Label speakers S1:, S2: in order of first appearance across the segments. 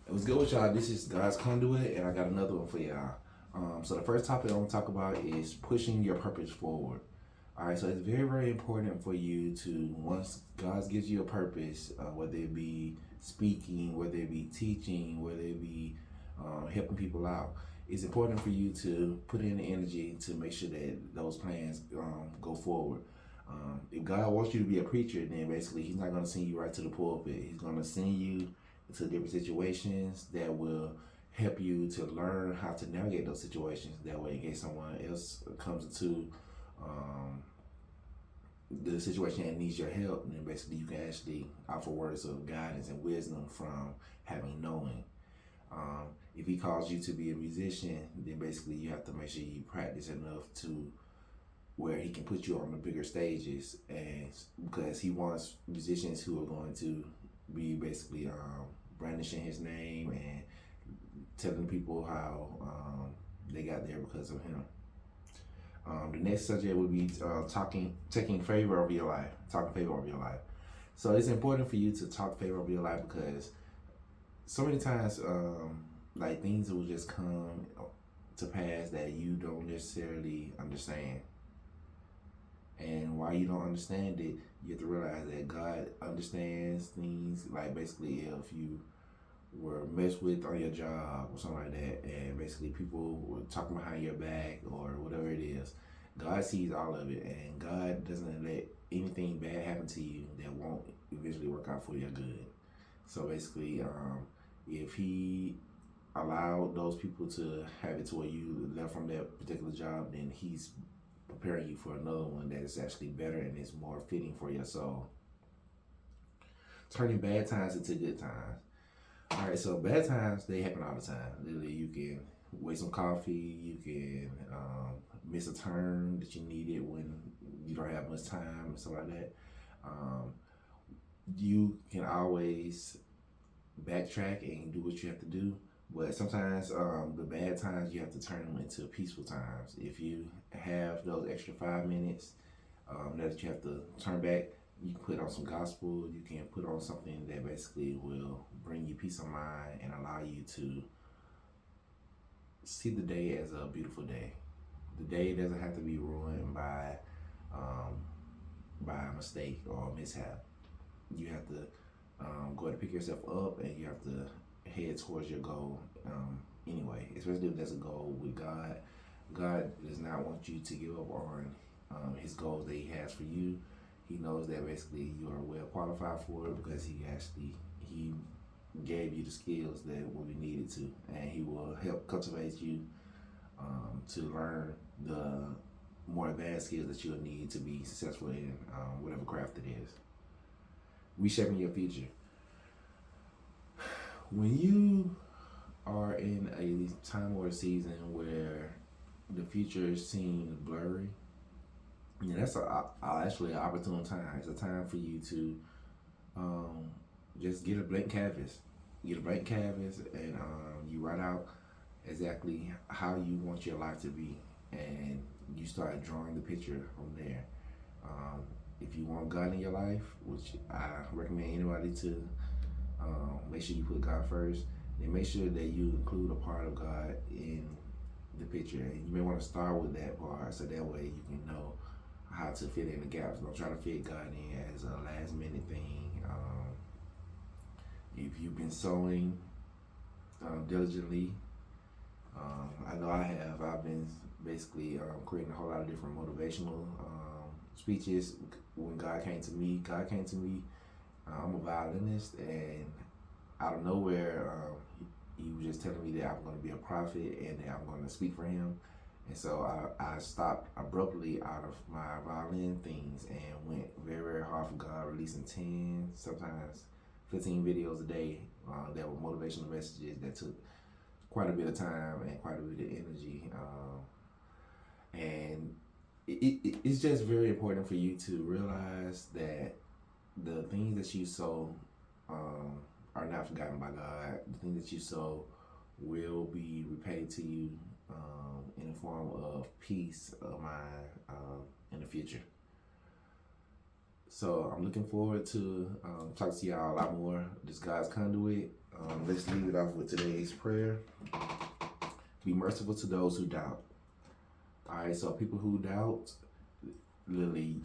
S1: What's good with y'all? This is God's Conduit, and I got another one for y'all. So the first topic I want to talk about is pushing your purpose forward. All right, so it's very, very important for you to, once God gives you a purpose, whether it be speaking, whether it be teaching, whether it be helping people out, it's important for you to put in the energy to make sure that those plans go forward. If God wants you to be a preacher, then basically He's not going to send you right to the pulpit. He's going to send you to different situations that will help you to learn how to navigate those situations. That way, in case someone else comes into um, the situation and needs your help, then basically you can actually offer words of guidance and wisdom from having knowing. If he calls you to be a musician, then basically you have to make sure you practice enough to where he can put you on the bigger stages, and because he wants musicians who are going to be basically brandishing his name and telling people how they got there because of him. The next subject would be taking favor over your life, talking favor over your life. So it's important for you to talk favor over your life because so many times, like things will just come to pass that you don't necessarily understand. And while you don't understand it, you have to realize that God understands things. Like basically, if you were messed with on your job or something like that, and basically people were talking behind your back or whatever it is, God sees all of it, and God doesn't let anything bad happen to you that won't eventually work out for your good. So basically, if He allowed those people to have it to where you left from that particular job, then He's preparing you for another one that is actually better and is more fitting for your soul. Turning bad times into good times. All right, so bad times, they happen all the time. Literally, you can waste some coffee, you can miss a turn that you needed when you don't have much time and stuff like that. You can always backtrack and do what you have to do. But sometimes the bad times, you have to turn them into peaceful times. If you have those extra 5 minutes that you have to turn back, you can put on some gospel. You can put on something that basically will bring you peace of mind and allow you to see the day as a beautiful day. The day doesn't have to be ruined by a mistake or a mishap. You have to go to pick yourself up, and you have to head towards your goal anyway, especially if there's a goal with God. God does not want you to give up on his goals that he has for you. He knows that basically you are well qualified for it because he gave you the skills that will be needed to, and he will help cultivate you to learn the more advanced skills that you'll need to be successful in whatever craft it is. Reshaping your future. When you are in a time or a season where the future seems blurry, that's actually an opportune time. It's a time for you to just get a blank canvas. Get a blank canvas, and you write out exactly how you want your life to be, and you start drawing the picture from there. If you want God in your life, which I recommend anybody to make sure you put God first, then make sure that you include a part of God in the picture. And you may want to start with that part so that way you can know how to fit in the gaps. Don't try to fit God in as a last minute thing. If you've been sowing diligently, I know I have. I've been basically creating a whole lot of different motivational speeches. When God came to me, I'm a violinist, and out of nowhere, he was just telling me that I'm going to be a prophet and that I'm going to speak for him. And so I stopped abruptly out of my violin things and went very, very hard for God, releasing 10, sometimes 15 videos a day that were motivational messages that took quite a bit of time and quite a bit of energy. And it's just very important for you to realize that the things that you sow are not forgotten by God. The things that you sow will be repaid to you in the form of peace of mind in the future. So I'm looking forward to talking to y'all a lot more. This God's Conduit. Let's leave it off with today's prayer. Be merciful to those who doubt. All right, so people who doubt, literally,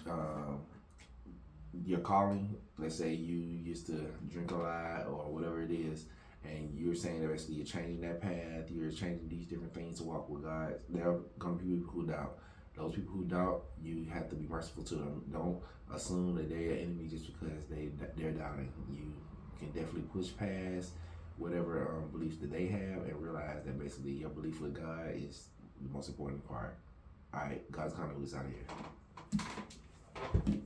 S1: your calling. Let's say you used to drink a lot or whatever it is, and you're saying that basically you're changing that path, you're changing these different things to walk with God. There are going to be people who doubt. Those people who doubt, you have to be merciful to them. Don't assume that they're an enemy just because they're doubting. You can definitely push past whatever beliefs that they have and realize that basically your belief with God is the most important part. All right, God's conduit is out of here.